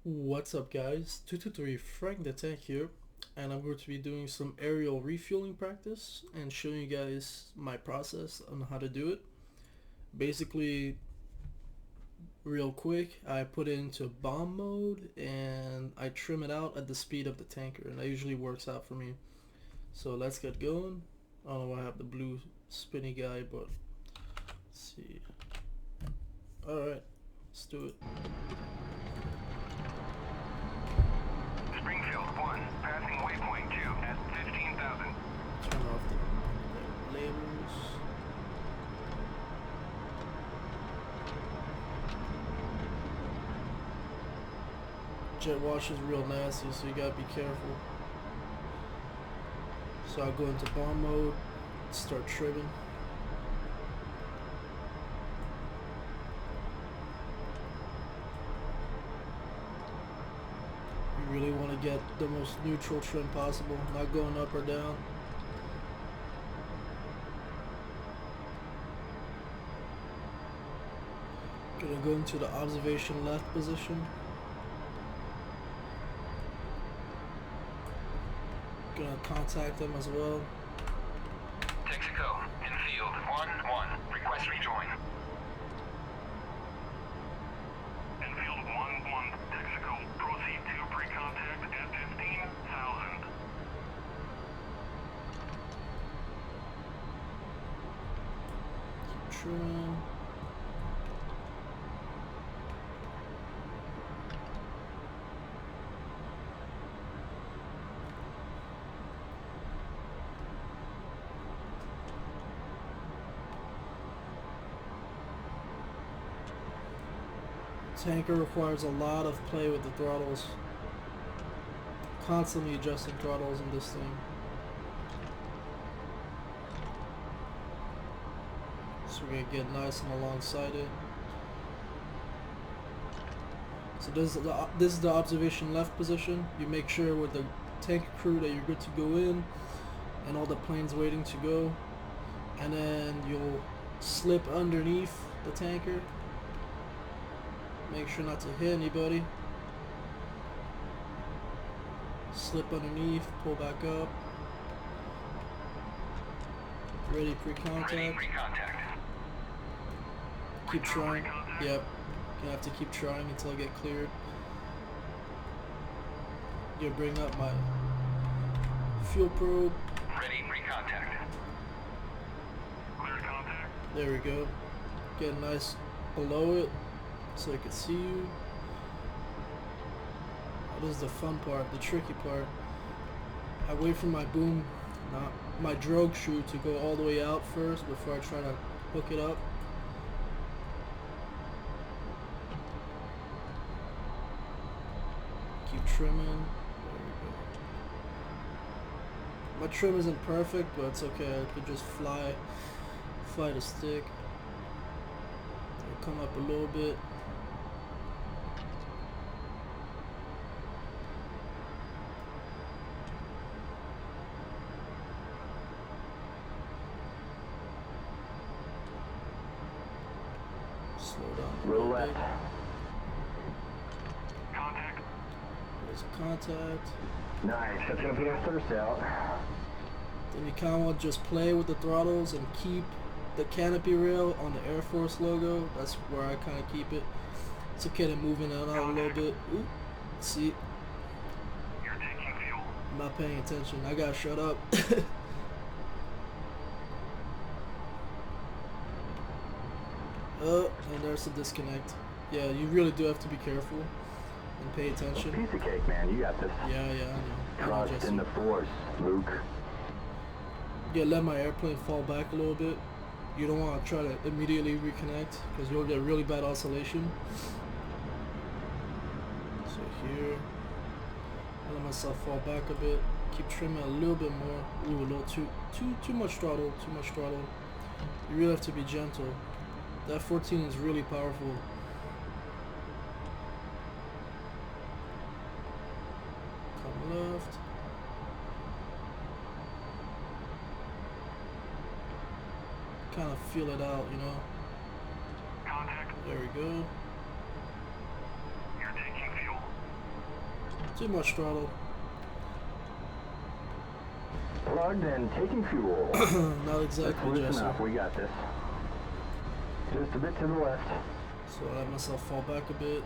What's up guys, 223 Frank the Tank here, and I'm going to be doing some aerial refueling practice and showing you guys my process on how to do it. Basically, real quick, I put it into bomb mode and I trim it out at the speed of the tanker, and that usually works out for me. So let's get going. I don't know why I have the blue spinny guy, but let's see. Alright, let's do it. Passing waypoint 2 at 15,000. Turn off the labels. Jet wash is real nasty, so you gotta be careful. So I'll go into bomb mode, start trimming. You really want to get the most neutral trim possible, not going up or down. Gonna go into the observation left position. Gonna contact them as well. Texaco, infield 1-1. Request rejoin. Infield 1-1. Texaco, proceed to pre-contact at 15,000. Keep trimming. Tanker requires a lot of play with the throttles. Constantly adjusting throttles in this thing. So we're gonna get nice and alongside it. So this is the observation left position. You make sure with the tanker crew that you're good to go in, and all the planes waiting to go, and then you'll slip underneath the tanker. Make sure not to hit anybody. Slip underneath, pull back up. Ready pre-contact. Keep trying. Yep. Gonna have to keep trying until I get cleared. Gonna bring up my fuel probe. Ready pre-contact. Clear contact. There we go. Get nice below it, so I can see you. This is the fun part, the tricky part. I wait for my boom, not my drogue shoe, to go all the way out first before I try to hook it up. Keep trimming. There we go. My trim isn't perfect, but it's okay. I could just fly the stick. I'll come up a little bit. Slow down a little bit. Contact. There's a contact. Nice, that's gonna put our thirst out. Then you kind of want to just play with the throttles and keep the canopy rail on the Air Force logo. That's where I kind of keep it. It's okay to move in and out a little bit. Ooh, see, You're taking fuel. I'm not paying attention. I gotta shut up. Oh, and there's a disconnect. Yeah, you really do have to be careful and pay attention. Piece of cake, man. You got this. Yeah, I know. Trust Jesse. in the force, Luke. Yeah, let my airplane fall back a little bit. You don't want to try to immediately reconnect because you'll get really bad oscillation. So here, I let myself fall back a bit. Keep trimming a little bit more. Ooh, a little too much throttle. Too much throttle. You really have to be gentle. That F-14 is really powerful. Come left. Kind of feel it out, you know. Contact. There we go. You're taking fuel. Too much throttle. Plugged and taking fuel. Not That's exactly, loose Jester. enough. We got this. Just a bit to the left. So I let myself fall back a bit.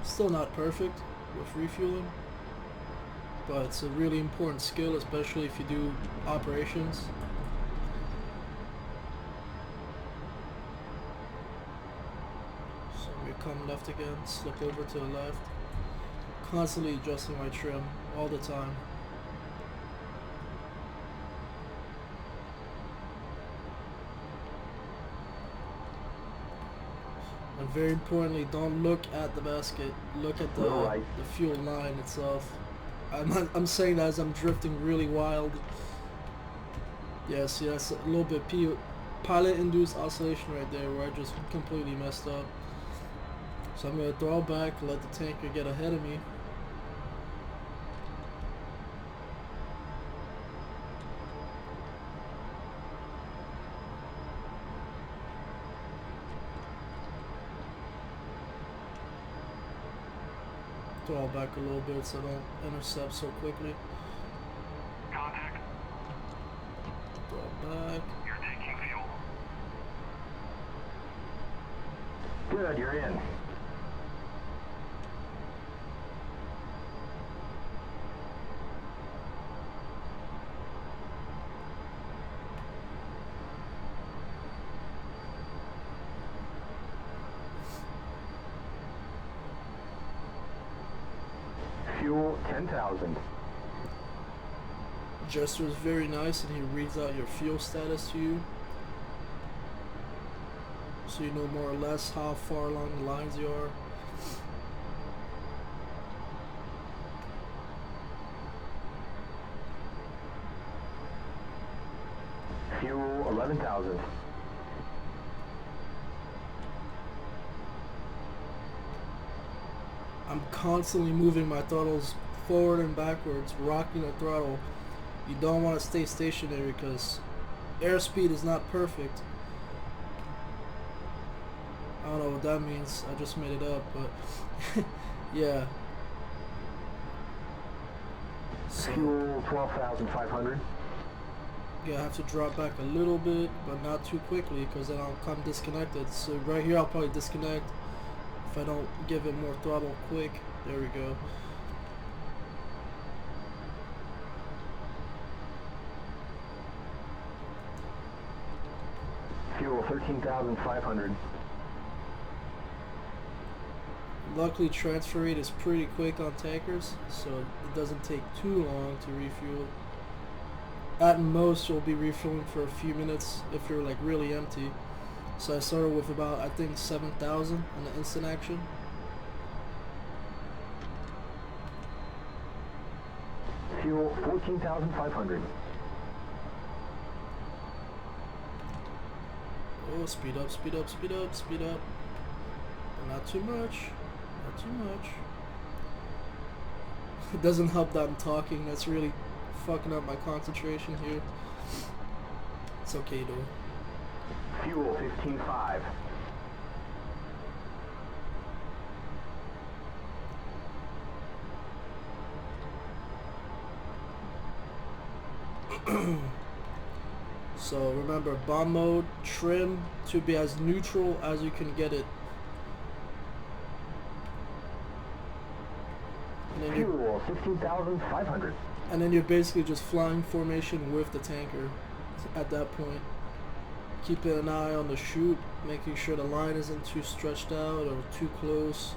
Still not perfect with refueling, but it's a really important skill, especially if you do operations. So I'm gonna come left again, slip over to the left. Constantly adjusting my trim all the time. And very importantly, don't look at the basket. Look at the fuel line itself. I'm saying that as I'm drifting really wild. Yeah, see, that's a little bit pilot-induced oscillation right there, where I just completely messed up. So I'm gonna throttle back, let the tanker get ahead of me. Throttle back a little bit so I don't intercept so quickly. Contact. Throttle back. You're taking fuel. Good, you're in. Fuel 10,000. Jester is very nice and he reads out your fuel status to you, so you know more or less how far along the lines you are. Fuel 11,000. I'm constantly moving my throttles forward and backwards, rocking the throttle. You don't want to stay stationary because airspeed is not perfect. I don't know what that means. I just made it up, but yeah. So Fuel 12,500. yeah, I have to drop back a little bit, but not too quickly because then I'll come disconnected. So right here I'll probably disconnect if I don't give it more throttle quick. There we go. Fuel 13,500. Luckily transfer rate is pretty quick on tankers, so it doesn't take too long to refuel. At most you'll be refueling for a few minutes if you're like really empty. So I started with about, I think, 7,000 on the instant action. Fuel 14,500. Oh, speed up, speed up, speed up, speed up. But not too much. Not too much. It doesn't help that I'm talking. That's really fucking up my concentration here. It's okay though. Fuel 15,500. So remember, bomb mode, trim to be as neutral as you can get it. And then Fuel 16,500. and then you're basically just flying formation with the tanker at that point. Keeping an eye on the chute, making sure the line isn't too stretched out or too close.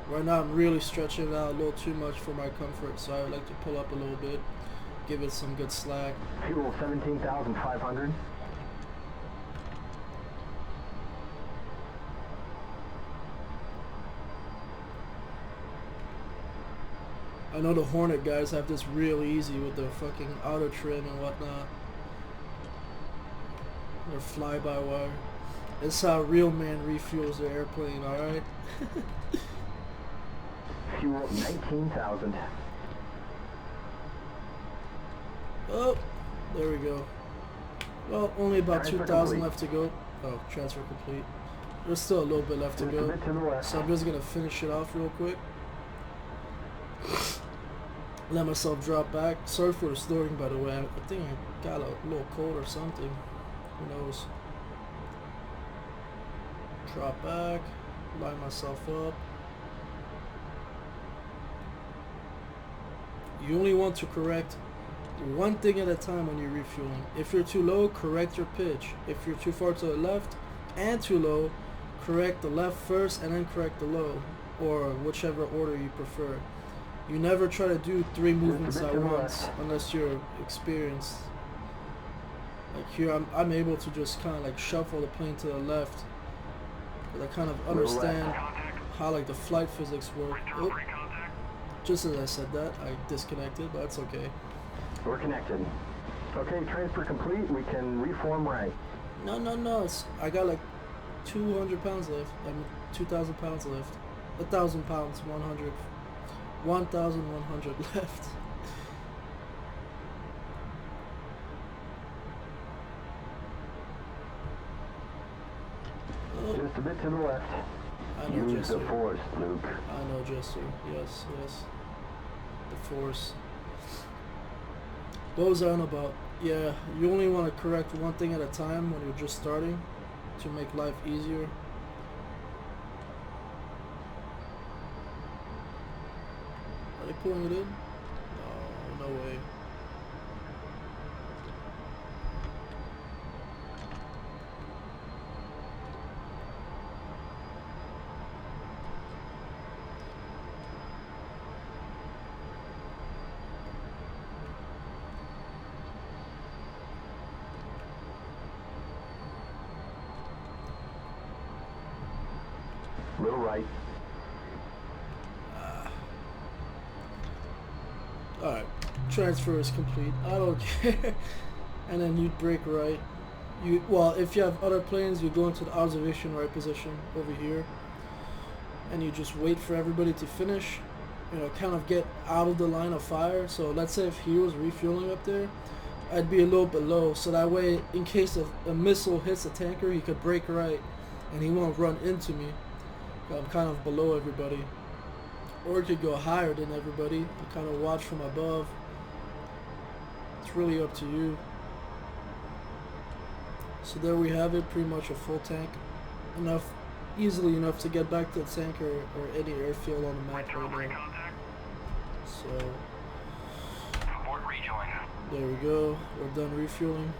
Right now I'm really stretching it out a little too much for my comfort, so I would like to pull up a little bit, give it some good slack. Fuel 17,500. I know the Hornet guys have this real easy with their fucking auto trim and whatnot. Their fly-by-wire. It's how a real man refuels their airplane, alright? Fuel 19,000. Oh, there we go. Well, only about Transfer 2,000 complete. left to go. Oh, transfer complete. There's still a little bit left to Just a go. bit to the left. So I'm just gonna finish it off real quick. Let myself drop back. Sorry for the snorting, by the way. I think I got a little cold or something. Who knows? Drop back. Line myself up. You only want to correct one thing at a time when you're refueling. If you're too low, correct your pitch. If you're too far to the left and too low, correct the left first and then correct the low, or whichever order you prefer. You never try to do 3 movements at once unless you're experienced. Like here, I'm able to just kind of like shuffle the plane to the left, because I kind of understand how like the flight physics work. Oh, just as I said that, I disconnected, but that's okay. We're connected. Okay, transfer complete. We can reform right. No. I got like 200 pounds left. I mean, 2,000 pounds left. 1,000 pounds, 1,100 left. Oh, Just a bit to the left. I know, Use the Jester. force, Luke. I know, Jester. Yes. The force. What was I on about? Yeah, you only want to correct one thing at a time when you're just starting to make life easier. Are they pulling it in? No way. Little right. Alright, transfer is complete. I don't care. And then you brake right. Well, if you have other planes, you go into the observation right position over here, and you just wait for everybody to finish. You know, kind of get out of the line of fire. So let's say if he was refueling up there, I'd be a little bit low, so that way, in case a missile hits a tanker, he could brake right, and he won't run into me. I'm kind of below everybody. Or it could go higher than everybody and kind of watch from above. It's really up to you. So there we have it, pretty much a full tank. Easily enough to get back to the tanker or any airfield on the map right now. So there we go, we're done refueling.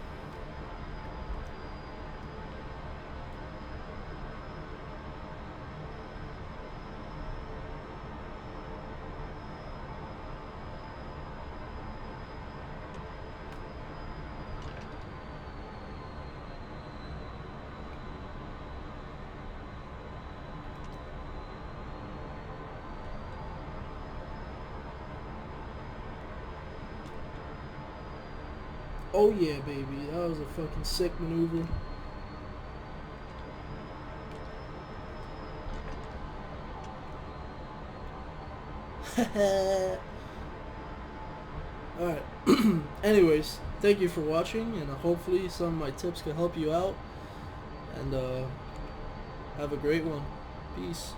Oh yeah, baby, that was a fucking sick maneuver. Alright, anyways, thank you for watching, and hopefully some of my tips can help you out, and have a great one. Peace.